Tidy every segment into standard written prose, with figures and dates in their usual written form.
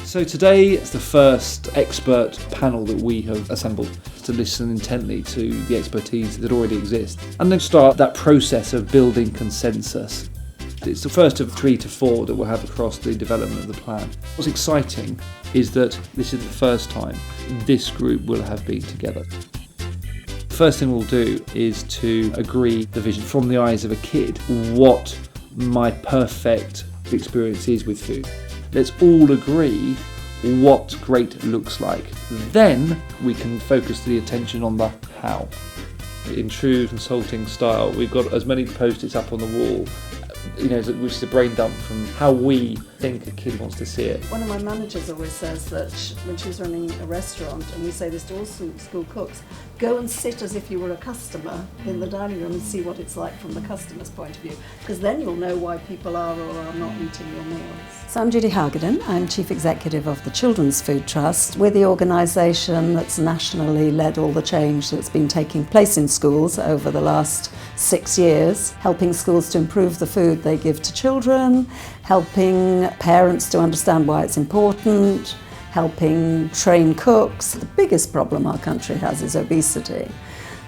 So today is the first expert panel that we have assembled to listen intently to the expertise that already exists and then start that process of building consensus. It's the first of 3 to 4 that we'll have across the development of the plan. What's exciting is that this is the first time this group will have been together. The first thing we'll do is to agree the vision from the eyes of a kid, what my perfect experience is with food. Let's all agree what great looks like. Then we can focus the attention on the how. In true consulting style, we've got as many post-its up on the wall, which is a brain dump from how we think a kid wants to see it. One of my managers always says that when she's running a restaurant, and we say this to all school cooks, go and sit as if you were a customer in the dining room and see what it's like from the customer's point of view, because then you'll know why people are or are not eating your meals. So I'm Judy Hargadon. I'm Chief Executive of the Children's Food Trust. We're the organisation that's nationally led all the change that's been taking place in schools over the last 6 years, helping schools to improve the food they give to children, helping parents to understand why it's important, helping train cooks. The biggest problem our country has is obesity,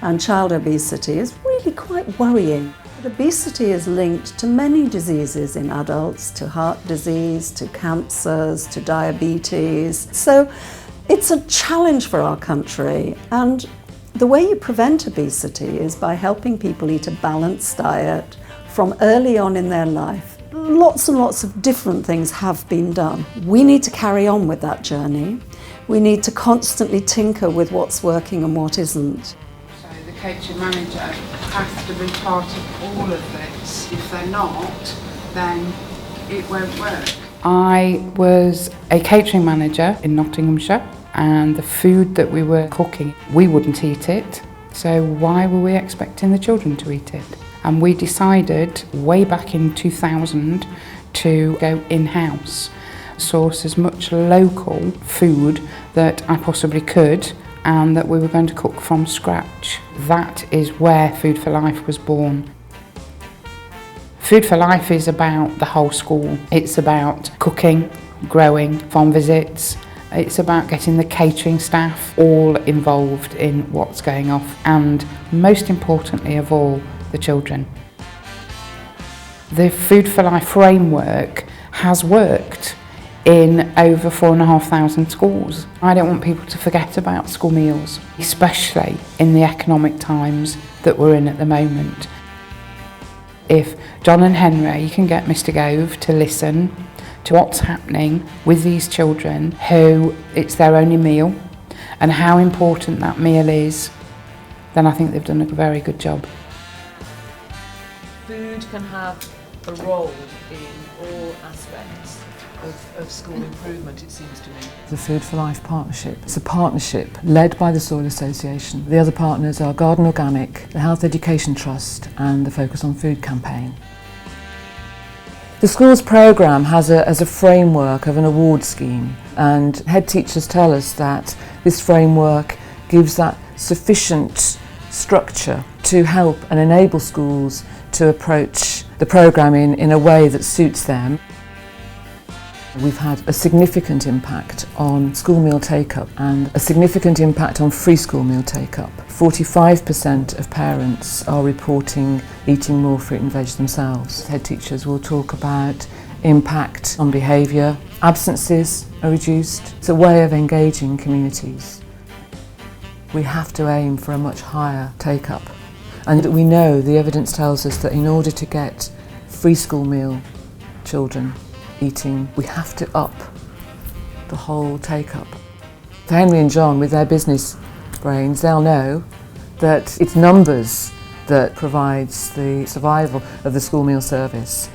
and child obesity is really quite worrying. But obesity is linked to many diseases in adults, to heart disease, to cancers, to diabetes. So it's a challenge for our country, and the way you prevent obesity is by helping people eat a balanced diet from early on in their life. Lots and lots of different things have been done. We need to carry on with that journey. We need to constantly tinker with what's working and what isn't. So the catering manager has to be part of all of this. If they're not, then it won't work. I was a catering manager in Nottinghamshire, and the food that we were cooking, we wouldn't eat it. So why were we expecting the children to eat it? And we decided way back in 2000 to go in-house, source as much local food that I possibly could, and that we were going to cook from scratch. That is where Food for Life was born. Food for Life is about the whole school. It's about cooking, growing, farm visits. It's about getting the catering staff all involved in what's going off, and most importantly of all, the children. The Food for Life framework has worked in over 4,500 schools. I don't want people to forget about school meals, especially in the economic times that we're in at the moment. If John and Henry can get Mr. Gove to listen to what's happening with these children who it's their only meal and how important that meal is, then I think they've done a very good job. Food can have a role in all aspects of school improvement, it seems to me. The Food for Life partnership. It's a partnership led by the Soil Association. The other partners are Garden Organic, the Health Education Trust and the Focus on Food campaign. The school's programme has a framework of an award scheme, and head teachers tell us that this framework gives that sufficient structure to help and enable schools to approach the programme in a way that suits them. We've had a significant impact on school meal take-up and a significant impact on free school meal take-up. 45% of parents are reporting eating more fruit and veg themselves. Head teachers will talk about impact on behaviour. Absences are reduced. It's a way of engaging communities. We have to aim for a much higher take-up. And we know, the evidence tells us that in order to get free school meal children eating, we have to up the whole take-up. For Henry and John, with their business brains, they'll know that it's numbers that provides the survival of the school meal service.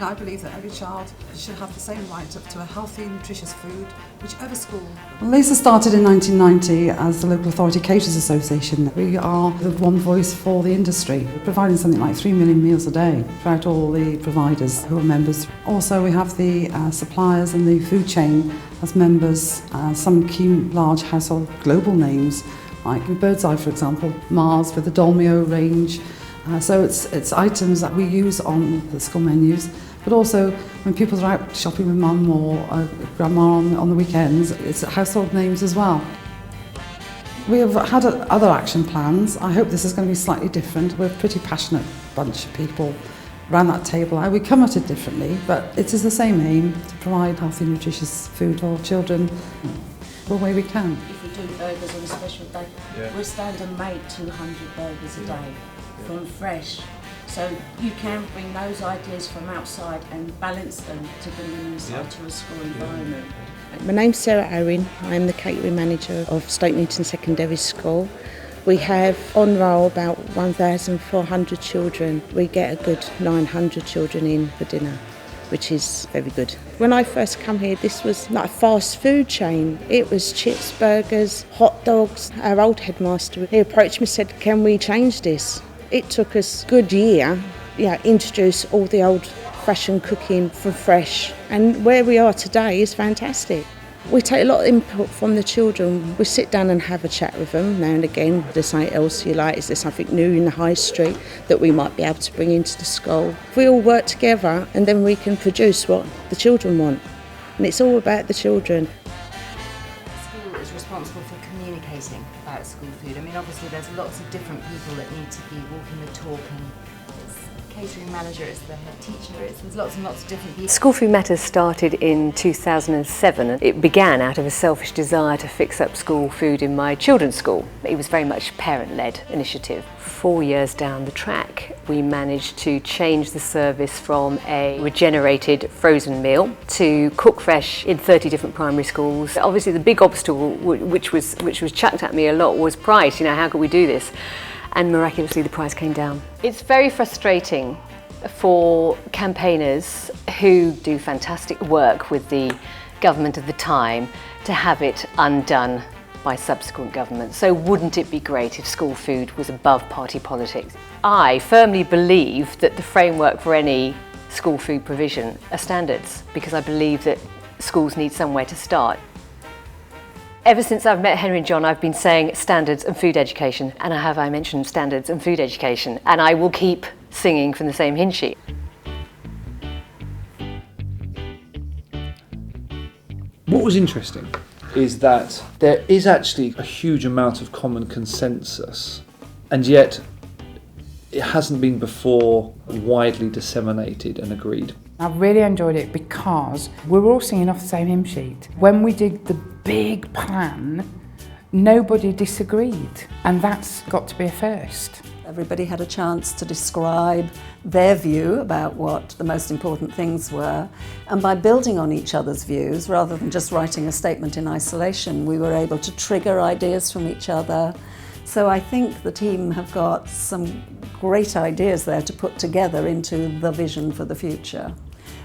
I believe that every child should have the same right to a healthy, nutritious food, whichever school. Well, LISA started in 1990 as the Local Authority Caterers Association. We are the one voice for the industry, providing something like 3 million meals a day throughout all the providers who are members. Also, we have the suppliers and the food chain as members, some key large household global names, like Birdseye, for example, Mars with the Dolmio range, So it's items that we use on the school menus, but also when people are out shopping with mum or grandma on the weekends, it's household names as well. We have had other action plans. I hope this is going to be slightly different. We're a pretty passionate bunch of people around that table. We come at it differently, but it is the same aim, to provide healthy, nutritious food for children the way we can. If we do burgers on a special day, we're standing made 200 burgers a day from fresh. So you can bring those ideas from outside and balance them to bring them inside to a school environment. My name's Sarah Owen. I'm the catering manager of Stoke Newton Secondary School. We have on roll about 1,400 children. We get a good 900 children in for dinner, which is very good. When I first come here, this was like a fast food chain. It was chips, burgers, hot dogs. Our old headmaster, he approached me and said, can we change this? It took us a good year, introduce all the old fashioned cooking from fresh, and where we are today is fantastic. We take a lot of input from the children. We sit down and have a chat with them now and again. Is there something else you like? Is there something new in the high street that we might be able to bring into the school? We all work together and then we can produce what the children want. And it's all about the children. School is responsible for communicating about school food. I mean, obviously there's lots of different people that need to be walking the talk, and it's the catering manager, it's the head teacher, there's lots and lots of different people. School Food Matters started in 2007. It began out of a selfish desire to fix up school food in my children's school. It was very much a parent-led initiative. 4 years down the track, we managed to change the service from a regenerated frozen meal to cook fresh in 30 different primary schools. Obviously the big obstacle which was chucked at me a lot was price. How could we do this? And miraculously the price came down. It's very frustrating for campaigners who do fantastic work with the government of the time to have it undone by subsequent governments. So wouldn't it be great if school food was above party politics? I firmly believe that the framework for any school food provision are standards, because I believe that schools need somewhere to start. Ever since I've met Henry and John, I've been saying standards and food education, and I mentioned standards and food education, and I will keep singing from the same hymn sheet. What was interesting is that there is actually a huge amount of common consensus, and yet it hasn't been before widely disseminated and agreed. I really enjoyed it because we were all singing off the same hymn sheet. When we did the big plan, nobody disagreed, and that's got to be a first. Everybody had a chance to describe their view about what the most important things were, and by building on each other's views, rather than just writing a statement in isolation, we were able to trigger ideas from each other. So I think the team have got some great ideas there to put together into the vision for the future.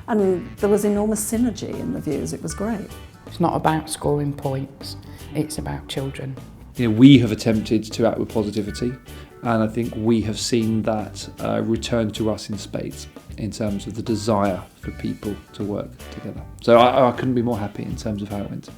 And there was enormous synergy in the views. It was great. It's not about scoring points, it's about children. We have attempted to act with positivity, and I think we have seen that return to us in spades in terms of the desire for people to work together. So I couldn't be more happy in terms of how it went.